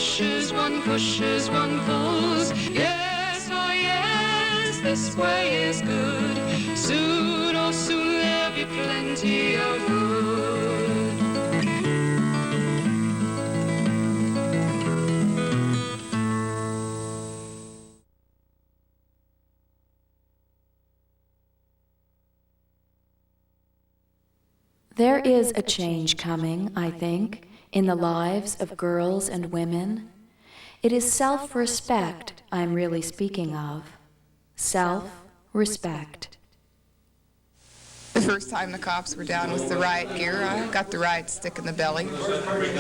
pushes, one pulls. Yes, oh yes, this way is good. Soon, oh soon there'll be plenty of wood. There is a change coming, I think, in the lives of girls and women. It is self-respect I'm really speaking of. Self-respect. The first time the cops were down with the riot gear, I got the riot stick in the belly.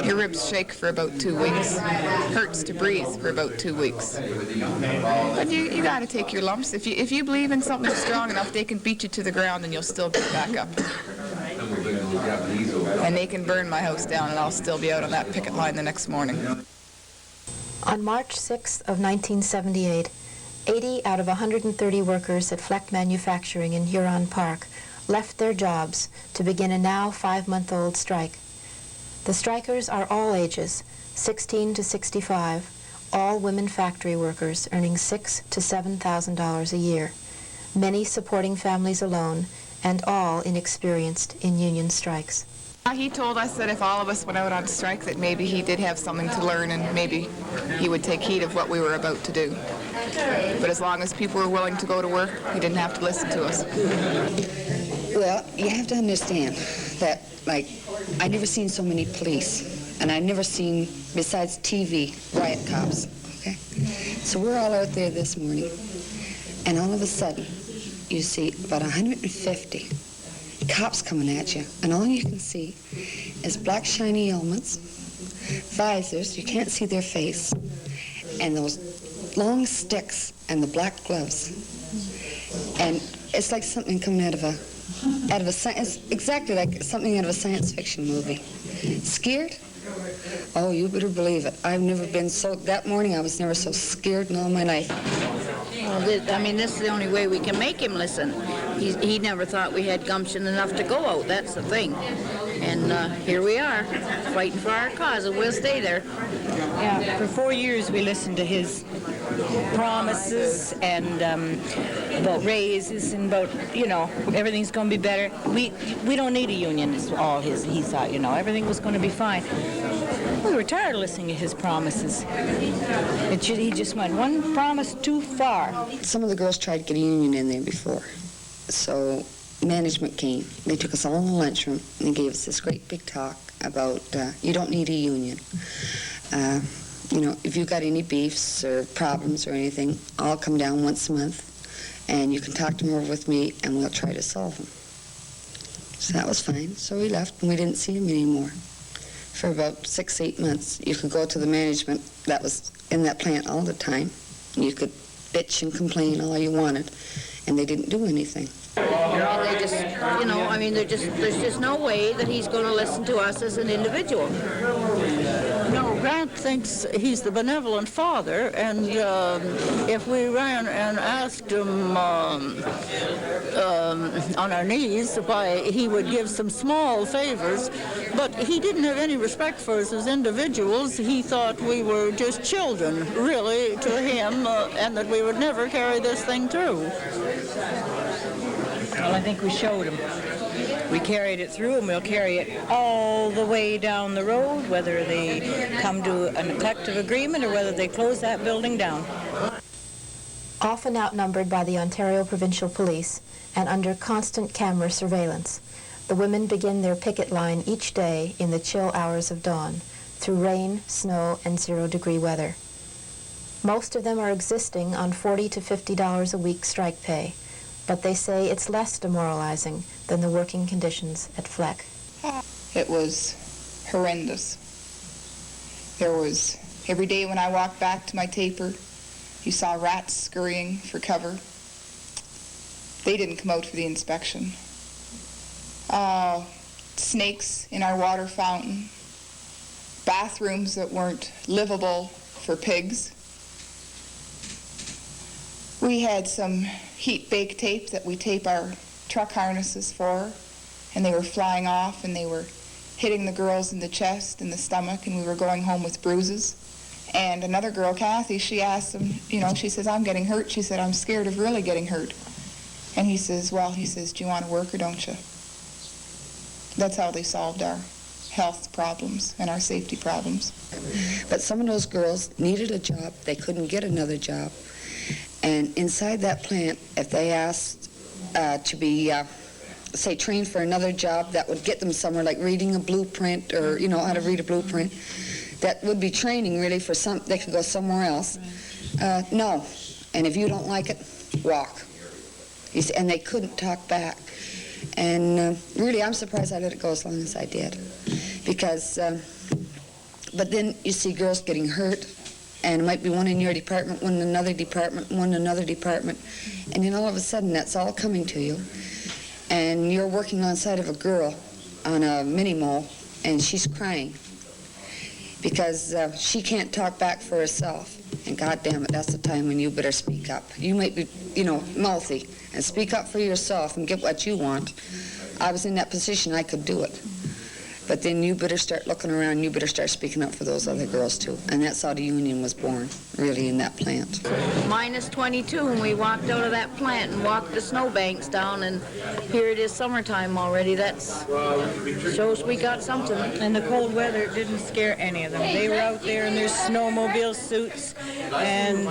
Your ribs shake for about 2 weeks. Hurts to breathe for about 2 weeks. But you got to take your lumps. If you believe in something strong enough, they can beat you to the ground and you'll still get back up. And they can burn my house down and I'll still be out on that picket line the next morning. On March 6th of 1978, 80 out of 130 workers at Fleck Manufacturing in Huron Park left their jobs to begin a now 5-month-old strike. The strikers are all ages, 16 to 65, all women factory workers earning $6,000 to $7,000 a year, many supporting families alone, and all inexperienced in union strikes. He told us that if all of us went out on strike that maybe he did have something to learn and maybe he would take heed of what we were about to do. But as long as people were willing to go to work, he didn't have to listen to us. Well, you have to understand that, like, I never seen so many police, and I never seen, besides TV, riot cops, okay? So we're all out there this morning, and all of a sudden, you see about 150 cops coming at you, and all you can see is black shiny helmets, visors, you can't see their face, and those long sticks and the black gloves. And it's like something coming out of a science, exactly like something out of a science fiction movie. Scared? Oh, you better believe it. I've never been so, that morning I was never so scared in all my life. Well, I mean, this is the only way we can make him listen. He never thought we had gumption enough to go out, that's the thing. And here we are, fighting for our cause, and we'll stay there. Yeah, for 4 years we listened to his promises and about raises and about, you know, everything's going to be better. We don't need a union, is all he thought, you know, everything was going to be fine. We were tired of listening to his promises. He just went one promise too far. Some of the girls tried to get a union in there before, so management came. They took us all in the lunchroom and they gave us this great big talk about you don't need a union. You know, if you've got any beefs or problems or anything, I'll come down once a month and you can talk them over with me and we'll try to solve them. So that was fine. So we left and we didn't see him anymore. For about 6, 8 months, you could go to the management that was in that plant all the time. You could bitch and complain all you wanted, and they didn't do anything. And they just, you know, I mean, there's just no way that he's going to listen to us as an individual. No, Grant thinks he's the benevolent father, and if we ran and asked him on our knees why he would give some small favors, but he didn't have any respect for us as individuals. He thought we were just children, really, to him, and that we would never carry this thing through. Well, I think we showed him. We carried it through, and we'll carry it all the way down the road, whether they come to a collective agreement or whether they close that building down. Often outnumbered by the Ontario Provincial Police and under constant camera surveillance, the women begin their picket line each day in the chill hours of dawn, through rain, snow, and 0-degree weather. Most of them are existing on $40 to $50 a week strike pay, but they say it's less demoralizing than the working conditions at Fleck. It was horrendous. There was, every day when I walked back to my taper, you saw rats scurrying for cover. They didn't come out for the inspection. Snakes in our water fountain. Bathrooms that weren't livable for pigs. We had some heat-baked tape that we tape our truck harnesses for, and they were flying off and they were hitting the girls in the chest and the stomach, and we were going home with bruises. And another girl, Kathy, she asked him, you know, she says, I'm getting hurt. She said, I'm scared of really getting hurt. And he says, well, he says, do you want to work or don't you? That's how they solved our health problems and our safety problems. But some of those girls needed a job. They couldn't get another job. And inside that plant, if they asked to be, say, trained for another job that would get them somewhere, like reading a blueprint or, you know, how to read a blueprint, that would be training really for some, they could go somewhere else. No. And if you don't like it, walk. You see, and they couldn't talk back. And really, I'm surprised I let it go as long as I did. Because, but then you see girls getting hurt, and it might be one in your department, one in another department, one in another department, and then all of a sudden that's all coming to you. And you're working on side of a girl on a mini-mole, and she's crying because she can't talk back for herself. And God damn it, that's the time when you better speak up. You might be, you know, mouthy, and speak up for yourself and get what you want. I was in that position, I could do it. But then you better start looking around, you better start speaking up for those other girls too. And that's how the union was born, really, in that plant. Minus 22 when we walked out of that plant and walked the snowbanks down, and here it is summertime already. That shows we got something. And the cold weather didn't scare any of them. They were out there in their snowmobile suits and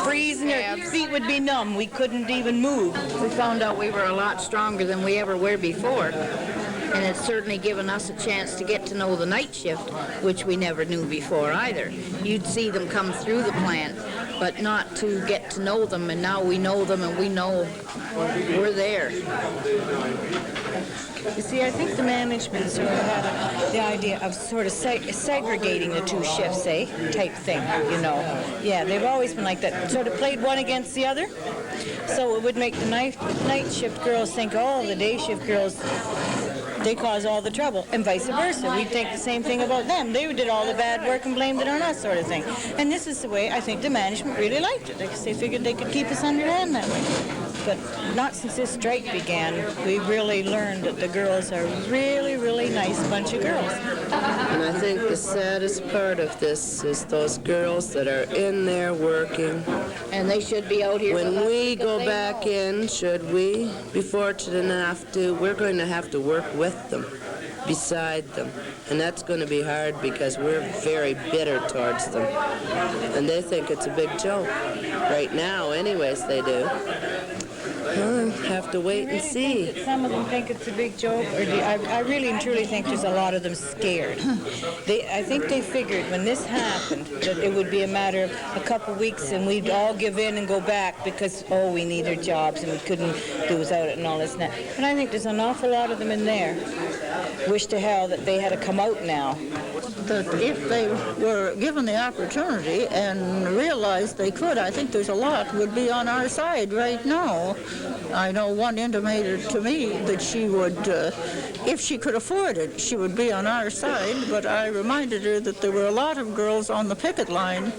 freezing. Their feet would be numb. We couldn't even move. We found out we were a lot stronger than we ever were before. And it's certainly given us a chance to get to know the night shift, which we never knew before either. You'd see them come through the plant, but not to get to know them, and now we know them and we know we're there. You see, I think the management sort of had the idea of sort of segregating the two shifts, type thing, you know. Yeah, they've always been like that, sort of played one against the other. So it would make the night shift girls think, oh, the day shift girls, they cause all the trouble, and vice versa. We'd think the same thing about them. They did all the bad work and blamed it on us, sort of thing. And this is the way I think the management really liked it, because they figured they could keep us under hand that way. But not since this strike began, we really learned that the girls are really, really nice bunch of girls. And I think the saddest part of this is those girls that are in there working. And they should be out here. When we go back in, should we be fortunate enough to, we're going to have to work with them, beside them. And that's going to be hard because we're very bitter towards them. And they think it's a big joke. Right now, anyways, they do. We'll have to wait and see. Some of them think it's a big joke, or I really and truly think there's a lot of them scared. I think they figured when this happened that it would be a matter of a couple weeks and we'd all give in and go back because, oh, we need our jobs and we couldn't do without it and all this and that. But I think there's an awful lot of them in there. Wish to hell that they had to come out now. That if they were given the opportunity and realized they could, I think there's a lot would be on our side right now. I know one intimated to me that she would, if she could afford it, she would be on our side, but I reminded her that there were a lot of girls on the picket line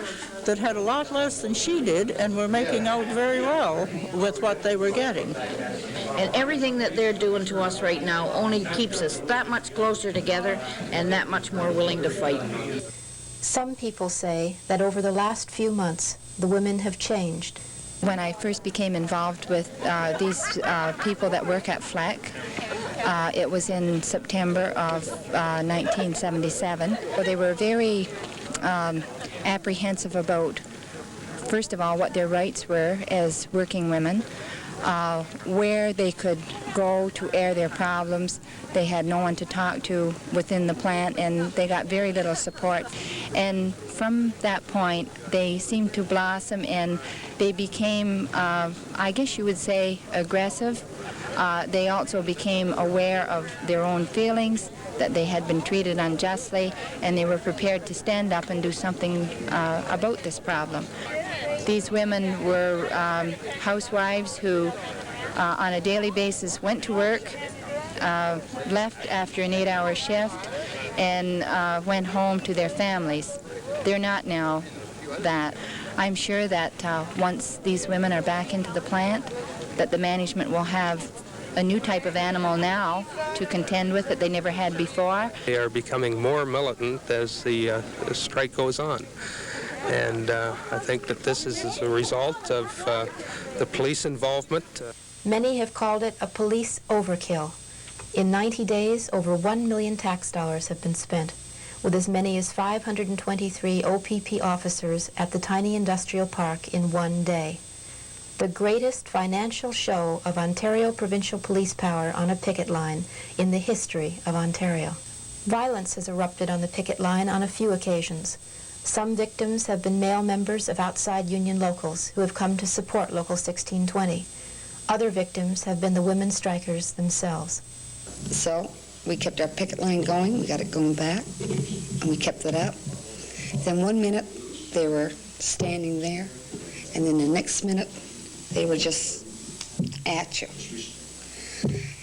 that had a lot less than she did and were making out very well with what they were getting. And everything that they're doing to us right now only keeps us that much closer together and that much more willing to fight. Some people say that over the last few months, the women have changed. When I first became involved with these people that work at Fleck, it was in September of 1977. They were very apprehensive about, first of all, what their rights were as working women, where they could go to air their problems. They had no one to talk to within the plant, and they got very little support. And from that point, they seemed to blossom, and they became, I guess you would say, aggressive. They also became aware of their own feelings, that they had been treated unjustly, and they were prepared to stand up and do something about this problem. These women were housewives who, on a daily basis, went to work, left after an 8-hour shift, and went home to their families. They're not now that. I'm sure that once these women are back into the plant, that the management will have a new type of animal now to contend with that they never had before. They are becoming more militant as the strike goes on. And I think that this is as a result of the police involvement. Many have called it a police overkill. In 90 days, over 1 million tax dollars have been spent, with as many as 523 OPP officers at the tiny industrial park in one day. The greatest financial show of Ontario provincial police power on a picket line in the history of Ontario. Violence has erupted on the picket line on a few occasions. Some victims have been male members of outside union locals who have come to support Local 1620. Other victims have been the women strikers themselves. So we kept our picket line going, we got it going back, and we kept it up. Then 1 minute they were standing there, and then the next minute they were just at you.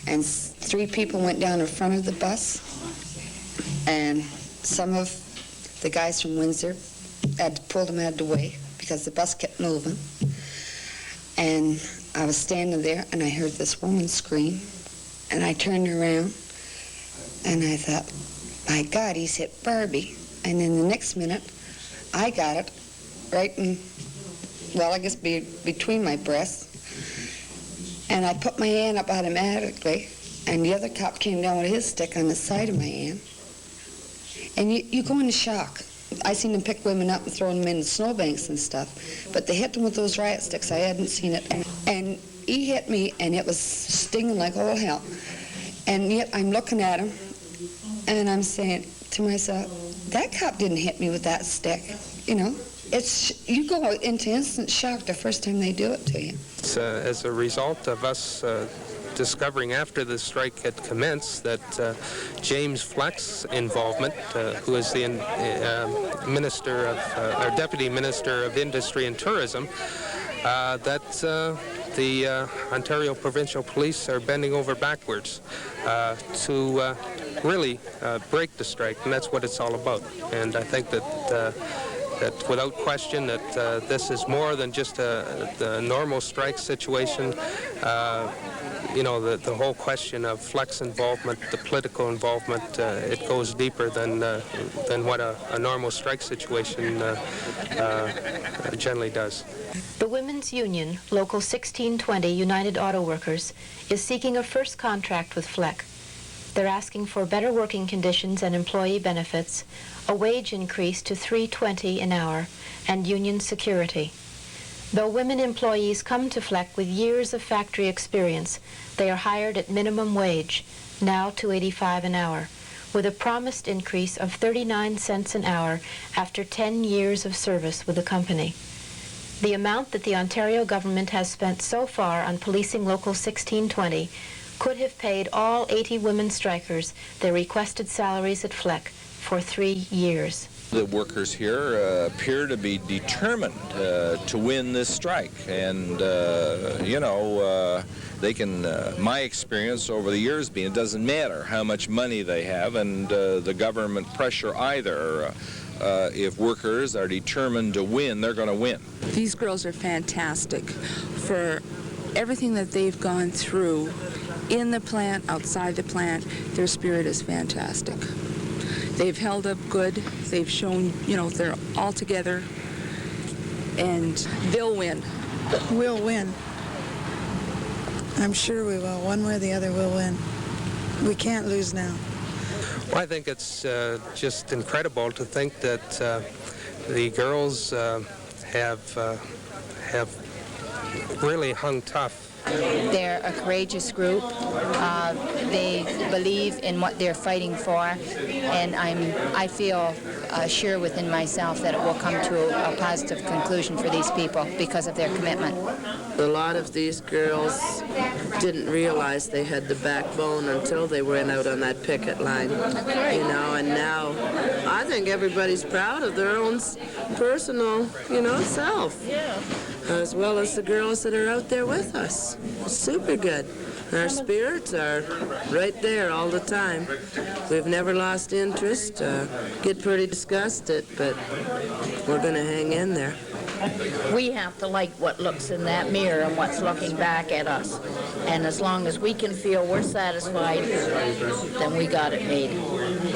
And 3 people went down in front of the bus, and some of the guys from Windsor had to pull them out of the way because the bus kept moving. And I was standing there, and I heard this woman scream, and I turned around, and I thought, my God, he's hit Barbie. And then the next minute, I got it right in, well, I guess between my breasts. And I put my hand up automatically, and the other cop came down with his stick on the side of my hand. And you go into shock. I seen them pick women up and throw them in the snowbanks and stuff, but they hit them with those riot sticks. I hadn't seen it. And he hit me, and it was stinging like all hell. And yet I'm looking at him, and I'm saying to myself, that cop didn't hit me with that stick, you know. You go into instant shock the first time they do it to you. It's as a result of us discovering after the strike had commenced that James Fleck's involvement, who is the Minister of, or Deputy Minister of Industry and Tourism, that the Ontario Provincial Police are bending over backwards to really break the strike, and that's what it's all about. And I think that without question that this is more than just the normal strike situation. You know, the whole question of Fleck's involvement, the political involvement, it goes deeper than what a normal strike situation generally does. The Women's Union, Local 1620 United Auto Workers, is seeking a first contract with Fleck. They're asking for better working conditions and employee benefits, a wage increase to $3.20 an hour, and union security. Though women employees come to Fleck with years of factory experience, they are hired at minimum wage, now $2.85 an hour, with a promised increase of 39 cents an hour after 10 years of service with the company. The amount that the Ontario government has spent so far on policing Local 1620 could have paid all 80 women strikers their requested salaries at Fleck for 3 years. The workers here appear to be determined to win this strike, and you know, they can, my experience over the years being, it doesn't matter how much money they have and the government pressure either. If workers are determined to win, they're going to win. These girls are fantastic for everything that they've gone through in the plant, outside the plant. Their spirit is fantastic. They've held up good. They've shown, you know, they're all together, and they'll win. We'll win. I'm sure we will. One way or the other, we'll win. We can't lose now. Well, I think it's just incredible to think that the girls have really hung tough. They're a courageous group. They believe in what they're fighting for, and I feel sure within myself that it will come to a positive conclusion for these people because of their commitment. A lot of these girls didn't realize they had the backbone until they went out on that picket line, you know, and now I think everybody's proud of their own personal, you know, self, as well as the girls that are out there with us. It's super good. Our spirits are right there all the time. We've never lost interest, get pretty disgusted, but we're going to hang in there. We have to like what looks in that mirror and what's looking back at us. And as long as we can feel we're satisfied, then we got it made.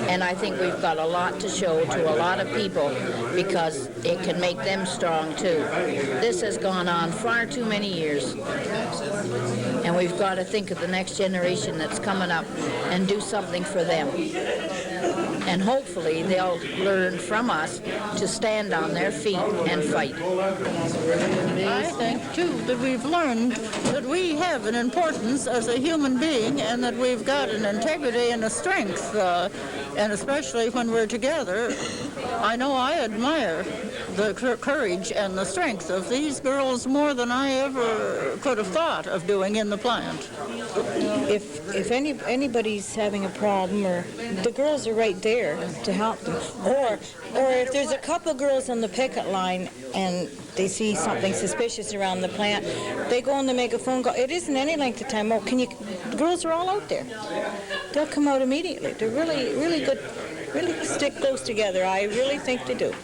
And I think we've got a lot to show to a lot of people because it can make them strong too. This has gone on far too many years. And we've got to think of the next generation that's coming up and do something for them. And hopefully they'll learn from us to stand on their feet and fight. I think, too, that we've learned that we have an importance as a human being and that we've got an integrity and a strength, and especially when we're together. I know I admire the courage and the strength of these girls more than I ever could have thought of doing in the plant. If anybody's having a problem, or the girls are right there to help them, or if there's a couple girls on the picket line and they see something suspicious around the plant, they go and they make a phone call. It isn't any length of time. Oh, the girls are all out there. They'll come out immediately. They're really, really good, really stick close together. I really think they do.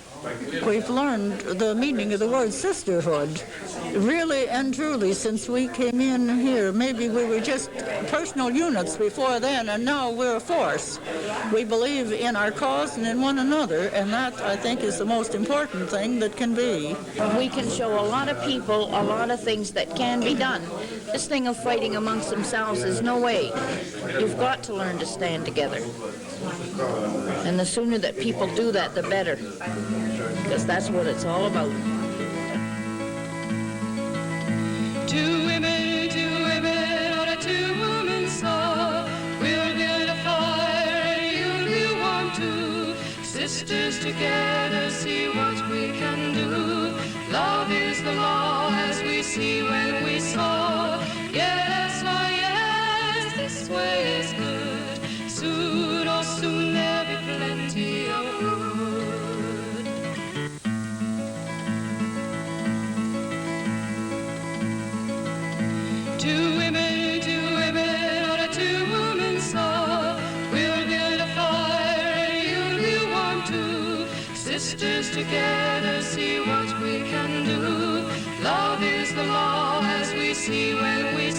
We've learned the meaning of the word sisterhood, really and truly, since we came in here. Maybe we were just personal units before then, and now we're a force. We believe in our cause and in one another, and that, I think, is the most important thing that can be. We can show a lot of people a lot of things that can be done. This thing of fighting amongst themselves is no way. You've got to learn to stand together. And the sooner that people do that, the better. Because that's what it's all about. Two women on a two-woman saw. We'll build a fire and you'll be warm too. Sisters together, see what we can do. Love is the law as we see when we saw. Yes, oh yes, this way is good. Soon, oh soon there'll be plenty of food. Two women on a two-woman saw. We'll build a fire and you'll be warm too. Sisters together, see what we can do. Love is the law as we see when we